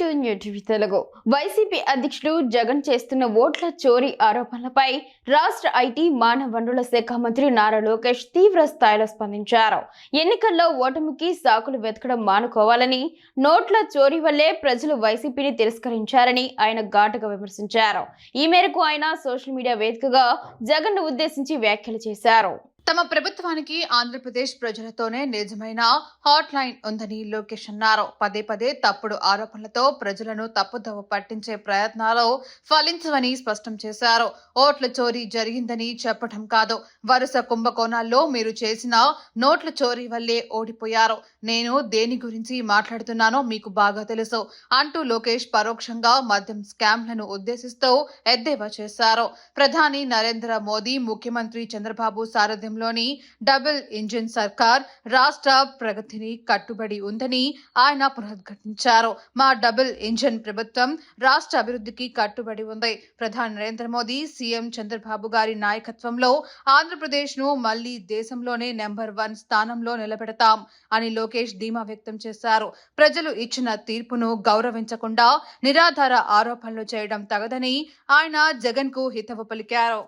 To new TV Telugu. YCP అధ్యక్షుడు జగన్ చేస్తున్న ఓట్ల చోరీ ఆరోపణలపై రాష్ట్ర ఐటీ మానవ వనరుల శాఖ మంత్రి నారా లోకేష్ తీవ్ర స్థాయిలో స్పందించారు. ఎన్నికల్లో ఓటమికి సాకులు వెతకడం మానుకోవాలని, నోట్ల చోరీ వల్లే ప్రజలు వైసీపీని తిరస్కరించారని ఆయన ఘాటుగా విమర్శించారు. ఈ మేరకు ఆయన సోషల్ మీడియా వేదికగా జగన్ ను ఉద్దేశించి వ్యాఖ్యలు చేశారు. తమ ప్రభుత్వానికి ఆంధ్రప్రదేశ్ ప్రజలతోనే నిజమైన హాట్ లైన్ ఉందని లోకేష్ అన్నారు. పదే పదే తప్పుడు ఆరోపణలతో ప్రజలను తప్పుదోవ పట్టించే ప్రయత్నాలు ఫలించవని స్పష్టం చేశారు. ఓట్ల చోరీ జరిగిందని చెప్పడం కాదు, వరుస కుంభకోణాల్లో మీరు చేసిన నోట్ల చోరీ వల్లే ఓడిపోయారు. నేను దేని గురించి మాట్లాడుతున్నానో మీకు బాగా తెలుసు అంటూ లోకేష్ పరోక్షంగా మద్యం స్కామ్లను ఉద్దేశిస్తూ ఎద్దేవా చేశారు. ప్రధాని నరేంద్ర మోదీ, ముఖ్యమంత్రి చంద్రబాబు సారథ్యం లోని డబుల్ ఇంజిన్ సర్కార్ రాష్ట్ర ప్రగతిని కట్టుబడి ఉందని ఆయన పునరుద్ఘాటించారు. మా డబుల్ ఇంజిన్ ప్రభుత్వం రాష్ట్ర అభివృద్ధికి కట్టుబడి ఉంది. ప్రధాని నరేంద్ర మోదీ, సీఎం చంద్రబాబు గారి నాయకత్వంలో ఆంధ్రప్రదేశ్ ను మళ్లీ దేశంలోనే నెంబర్ 1 స్థానంలో నిలబెడతాం అని లోకేష్ ధీమా వ్యక్తం చేశారు. ప్రజలు ఇచ్చిన తీర్పును గౌరవించకుండా నిరాధార ఆరోపణలు చేయడం తగదని ఆయన జగన్ కు హితవు పలికారు.